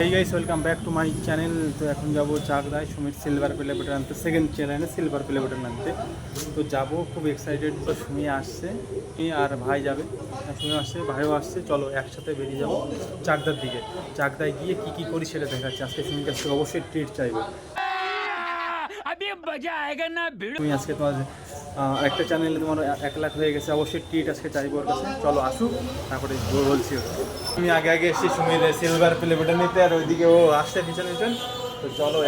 Hey guys, welcome back to my channel. তো এখন যাবো চাকদায় সুমির সিলভার প্লে বাটন আনতে, সেকেন্ড চ্যানেলে সিলভার প্লে বাটন আনতে। তো যাবো, খুব এক্সাইটেড। তো সুমি আসছে, আর ভাই যাবে। সুমি আসছে, ভাইও আসছে। চলো একসাথে বেরিয়ে যাবো চাকদার দিকে। চাকদায় গিয়ে কি কি করি সেটা দেখাচ্ছি। আজকে সুমির কাছ থেকে অবশ্যই ট্রিট চাইবো। তুমি আজকে তোমার একটা চ্যানেলে তোমার 1 লাখ হয়ে গেছে, অবশ্যই ট্রিট আজকে চাইবো ওর কাছে। চলো আসুক, তারপরে বলছি। তুমি আগে এসেছি সুমির সিলভার প্লে বাটন নিতে, আর ওইদিকে ও আসছে পিছন। তো চলো,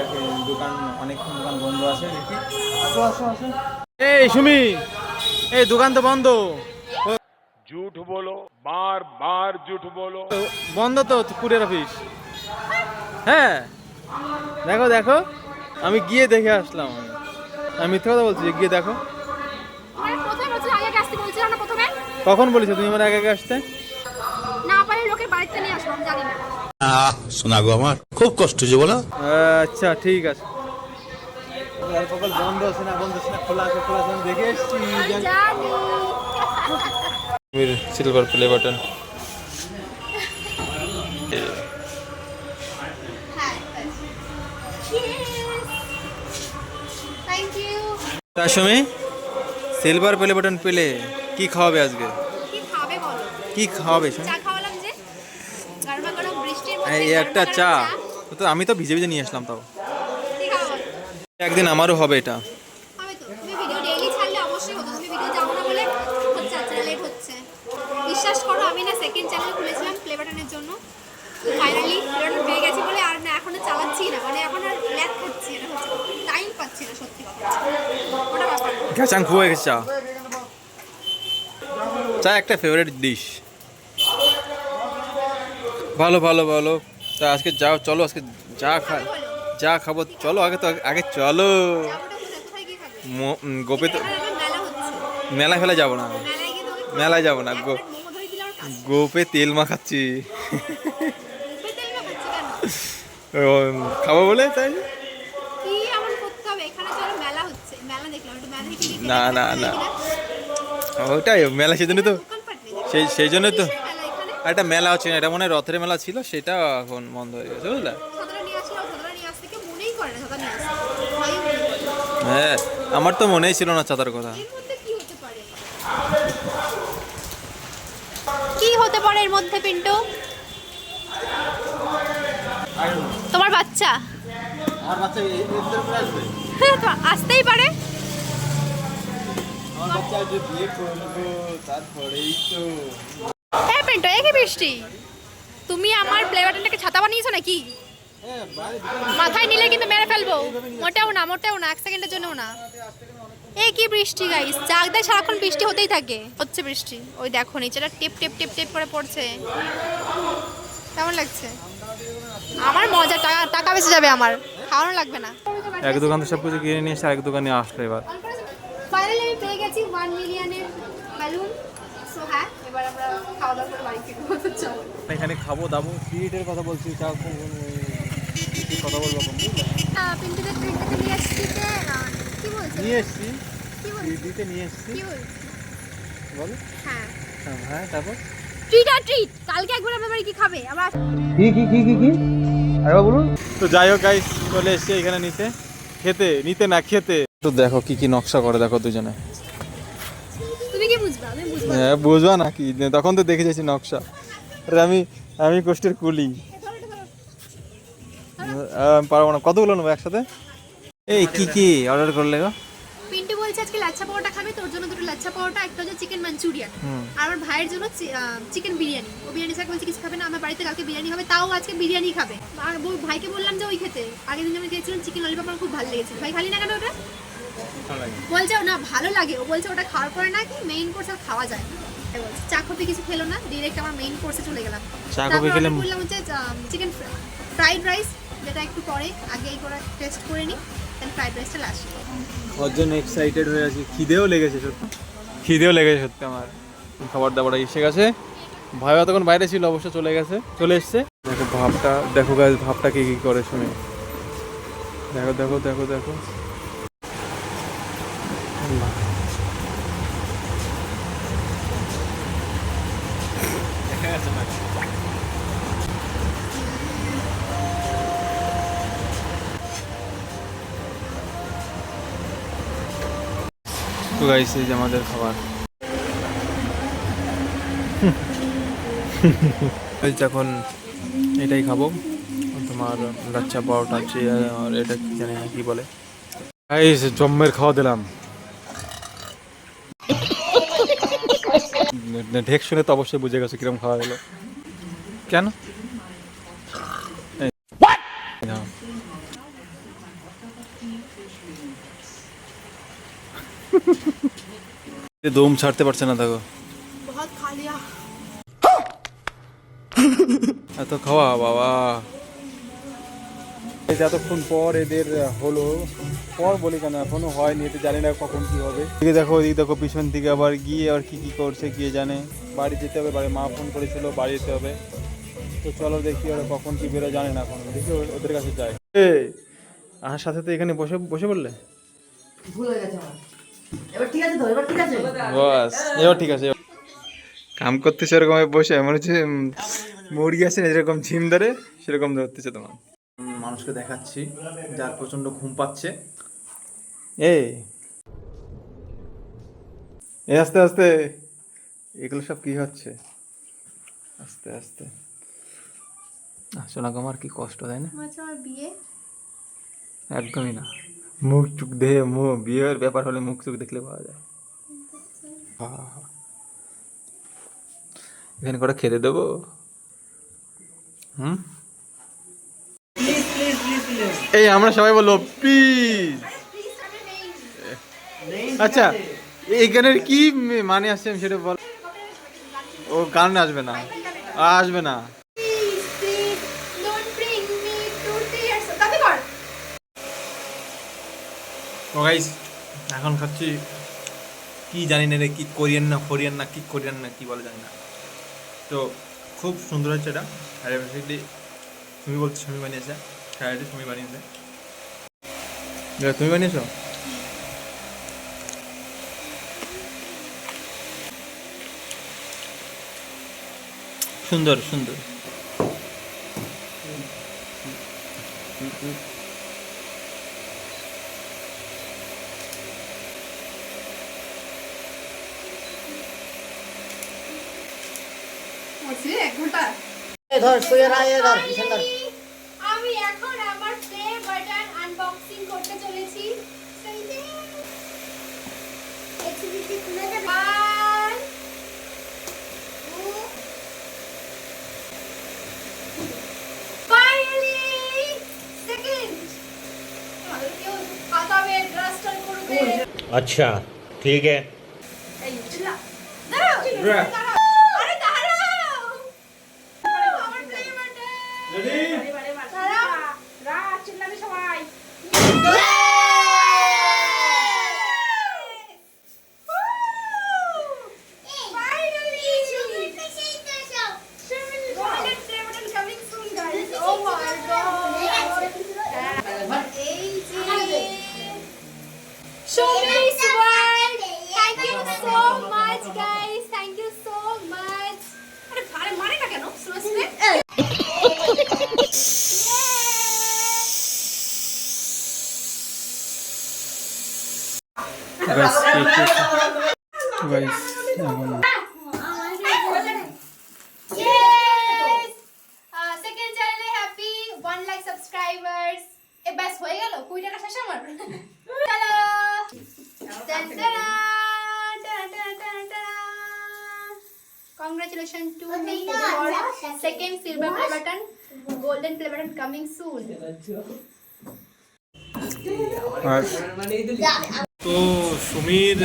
দোকান অনেকক্ষণ দোকান বন্ধ আছে দেখি। আসো আসো আসো। এই সুমি, এই দোকান তো বন্ধ। झूठ बोलो, बार बार झूठ बोलो। বন্ধ তো কুরিয়ার অফিস। হ্যাঁ দেখো দেখো, আমি গিয়ে দেখে আসলাম। আমি মিথ্যে কথা বলছি, গিয়ে দেখো। কখন বলেছো তুমি আমার আগে আগে আসতে? না পারে লোকের বাড়িতে নিয়ে আসলাম, জানি না। শোনা গো, আমার খুব কষ্ট হচ্ছে বলো। আচ্ছা ঠিক আছে। কপাল বন্ধ আছে না, বন্ধ আছে না, খোলা আছে, খোলা আছে, আমি দেখে এসছি। জানি। Silver play button. Thank you. তা সুমি, সিলভার প্লে বাটন পেলে কি খাওয়াবে আজকে? কি খাবে বলো? কি খাওয়াবে সুমি? চা খাওয়ালাম যে, গরমা গরম বৃষ্টির মধ্যে এই একটা চা। তো আমি তো ভিজে ভিজে নিয়ে আসলাম তাও। কি খাওয়াবো? একদিন আমারও হবে এটা। হবে তো, তুমি ভিডিও ডেইলি ছাড়লে অবশ্যই হতো। তুমি ভিডিও যাও না বলে হচ্ছে, আচ্ছা লেট হচ্ছে। বিশ্বাস করো, আমি না সেকেন্ড চ্যানেল খুলেছিলাম প্লে বাটনের জন্য। ফাইনালি প্লে বাটন পেয়ে গেছি বলে আর না এখনো চালাচ্ছি না, মানে এখন আর ল্যাক খাচ্ছি না, হচ্ছে টাইম পাচ্ছি না, সত্যি কথা। ওটা ব্যাপার। ঘাচাং খুয়ে গেছে চা। চা একটা ফেভারিট ডিশ। ভালো ভালো ভালো। তা আজকে যাও, চলো আজকে যা খাবো। চলো আগে তো, আগে চলো। কোথায় গিয়ে খাবে? গোপে তো এখানে একটা মেলা হচ্ছে। মেলা ফেলা যাবো না, মেলায় গিয়ে তোমাকে মেলায় যাবো না। মোমো ধরে দিলে আর কাজ। গোপে তেল মাখাচ্ছি। মুখে তেল মাখাচ্ছি কেন? খাবো বলে তাই। কি এমন করতে হবে? এখানে চলো মেলা হচ্ছে, মেলা দেখলাম, একটু মেলা দেখে না না না, ওটাই মেলা, সেই জন্য তো, সেই জন্য তো একটা মেলা হচ্ছে না। এটা মনে হয় রথের মেলা ছিল, সেটা এখন বন্ধ হয়ে গেছে, বুঝলে? ছাতাটা নিয়ে আসলাম, ছাতাটা নিয়ে আসতে কেউ মনেই করে না ছাতা নিয়ে আসতে। ভয়ই করে। হ্যাঁ, আমার তো মনেই ছিল না ছাতার কথা। এর মধ্যে কি হতে পারে? কি হতে পারে এর মধ্যে, পিন্টু? তোমার বাচ্চা? আমার বাচ্চা এর ভিতরে পড়ে আসবে। তো আসতেই পারে। আমার বাচ্চা যে বিয়ে করবো তারপরেই তো। হ্যাঁ পিন্টু, এই কি বৃষ্টি? তুমি আমার প্লে বাটনটাকে ছাতা বানিয়েছো নাকি? মাথায় নিলে কিন্তু মেরে ফেলবো। মোটেও না, মোটেও না, 1 সেকেন্ডের জন্যও না। এই কি বৃষ্টি গাইস, চাকদায় সারাক্ষণ বৃষ্টি হতেই থাকে। হচ্ছে বৃষ্টি, ওই দেখো নিচেটা টিপ টিপ টিপ টিপ করে পড়ছে। কেমন লাগছে? আমার মজা, টাকা বেঁচে যাবে, আমার খাওয়ানো লাগবে না। এক দোকান থেকে সব কিছু কিনে নিয়ে এসে আরেক দোকানে আসলো এবার। ফাইনালি আমি পেয়ে গেছি 1 মিলিয়নের বেলুন। সো হ্যাঁ, এবার আমরা খাওয়া দাওয়া করে বাড়ি ফিরবো। তো চলো। এখানে খাবো দাবো, ট্রিটের কথা বলছি। চা কি কথা বলবো এখন, বুঝলে? পিন্টুদের ট্রিটটাকে নিয়ে আসছি যে, কি বলছে? নিয়ে এসছি, কি বলছে? দিতে নিয়ে এসছি। কি বলছে? বলো। হ্যাঁ, হ্যাঁ তারপর ট্রিট আর ট্রিট। কালকে একবার আমার বাড়ি কি খাবে? আমরা কি আরে বলুন। তো যাই হোক গাইস, চলে এসছে এখানে নিতে, নিতে না খেতে। তো দেখো কি কি নকশা করে, দেখো দুজনে। তুমি কি বুঝবা? আমি বুঝবো। হ্যাঁ বুঝবা না কি, তখন তো দেখে যাচ্ছি নকশা। আরে আমি কষ্টের কুলি। পারবো না, কতগুলো নেবো একসাথে? এই কি অর্ডার করলে গো? পিন্টু বলছে আজকে লাচ্ছা পরোটা খাবে, তোর জন্য দুটো লাচ্ছা পরোটা, একটা হচ্ছে চিকেন মাঞ্চুরিয়ান, আর আমার ভাইয়ের জন্য চিকেন বিরিয়ানি। ও বিরিয়ানি ছাড়া বলছে কিছু খাবে না। আমার বাড়িতে কালকে বিরিয়ানি হবে, তাও আজকে বিরিয়ানি খাবে। আর ভাইকে বললাম যে ওই খেতে, আগের দিন আমি খেয়েছিলাম চিকেন ললিপপ, আমার খুব ভালো লেগেছে। ভাই খালি না কেন ওটা? বলছে না ভালো লাগে। ও বলছে ওটা খাওয়ার পরে নাকি মেইন কোর্স আর খাওয়া যায় না। বলছে চা কফি কিছু খেলো না, ডিরেক্ট আমার মেইন কোর্সে চলে গেলাম। চা কফি খেলে বললাম হচ্ছে চিকেন ফ্রাইড রাইস, যেটা একটু পরে আগে এই করে টেস্ট করে নিই, দেন ফ্রাইড রাইসটা লাস্ট। ওর জন্য এক্সাইটেড হয়ে আছি, খিদেও লেগেছে সত্যি আমার। খাবার দাবার এসে গেছে। ভাই তখন বাইরে ছিল, অবশ্য চলে এসছে। দেখো ভাবটা, দেখো গাইস ভাবটা কি করে শুনে। দেখো দেখো দেখো দেখো। তো গাইস এই যে আমাদের খাবার এখন এটাই খাবো তোমার লাচ্চা পাউটা আছে আর এটা কি জানি না কি বলে গাইস জম্মের খাওয়া দিলাম ঢেক শুনে তো অবশ্যই বুঝে গেছো কিরকম খাওয়া হলো কেন দম ছাড়তে পারছে না দেখো এত খাওয়া বাবা এতক্ষণ পর এদের হলো পর বলি কেন এখনো হয়নি এতে জানি না কখন কি হবে এদিকে দেখো ওইদিকে দেখো পিছন থেকে আবার গিয়ে আর কি করছে গিয়ে জানে বাড়ি যেতে হবে বাড়ি মা ফোন করেছিল বাড়ি যেতে হবে তো চলো দেখি ওরা কখন কি বেরো জানে না এখন দেখি ওদের কাছে যাই আমার সাথে তো এখানে বসে বসে বললে ভুল হয়ে গেছে আমার এবার ঠিক আছে তো এবার ঠিক আছে বাস এবার ঠিক আছে কাম করতে সেরকম বসে মনে হচ্ছে মুরগি আছে যেরকম ঝিম ধরে সেরকম ধরতেছে তোমার মানুষকে দেখাচ্ছি যার প্রচন্ড ঘুম পাচ্ছে এই আস্তে আস্তে এগুলো সব কি হচ্ছে আস্তে আস্তে সোনাগ আমার কি কষ্ট তাই না আমার বিয়ে একদমই না মুখ চুখ দেখে বিয়ের ব্যাপার হলে মুখ চুখ দেখলে পাওয়া যায় এখানে করে খেতে দেবো হুম এই আমরা সবাই বললো প্লিজ আচ্ছা এই গানের কি মানে আসছে আমি সেটা বল ও গান আসবে না আসবে না ও গাইস এখন খাচ্ছি কি জানি না রে কি কোরিয়ান না ফোরিয়ান না কি কোরিয়ান না কি বলে জানি না তো খুব সুন্দর হচ্ছে এটা আর বেসিক্যালি তুমি বলছো তুমি বানিয়েছে ফ্রাইডে তুমি বানিয়েছে তুমি বানিয়েছো সুন্দর সুন্দর ধর শুয়ে রায় ধর পিছন ধর আমি এখন আমার প্লে বাটন আনবক্সিং করতে চলেছি अच्छा ठीक है আরে দাঁড়াও আমার প্লে গাইস এখন সেকেন্ড চ্যানেলে হ্যাপি 1 লাখ সাবস্ক্রাইবার্স এ বাস হয়ে গেল 20 টাকা শেষ আমার চলো টান টান congratulations to me for second silver play button golden play button coming soon তো সুমির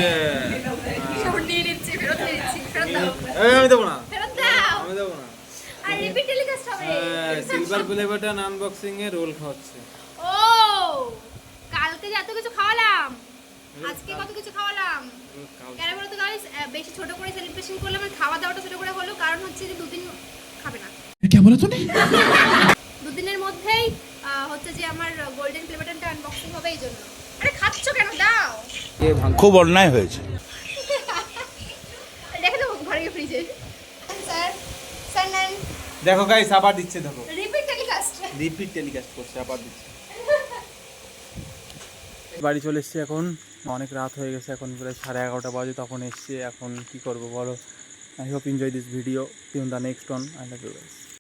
নিয়ে নিচ্ছি ফেরত দিচ্ছি ফেরত দাও আমি দেবো না ফেরত দাও আমি দেবো না আর রিপিট টেলিকাস্ট হবে সিলভার প্লে বাটন আনবক্সিং এ রোল খাওয়াচ্ছে ও কালকে যে এত কিছু খাওয়ালাম আজকে কত কিছু খাওয়ালাম কেন বলতো গাইস বেশি ছোট করে সেলিব্রেশন করলাম আর খাওয়া দাওয়াটা ছোট করে হলো কারণ হচ্ছে যে দুদিন খাবে না কি বলে তুমি দুদিনের মধ্যেই হচ্ছে যে আমার গোল্ডেন প্লে বাটনটা আনবক্সিং হবে এই জন্য আরে খাচ্ছো কেন দাও খুব অন্যায় হয়েছে দেখে তো ঘরে গিয়ে ফ্রিজে স্যার স্যার নেন দেখো গাইস আবার দিচ্ছে দেখো রিপিট টেলিকাস্ট রিপিট টেলিকাস্ট করছে আবার দিচ্ছে বাড়ি চলে এসেছি এখন, অনেক রাত হয়ে গেছে, এখন প্রায় 11:30 বাজে, তখন এসছি। এখন কি করবো বলো। I hope enjoy this video, see you in the next one. I love you guys.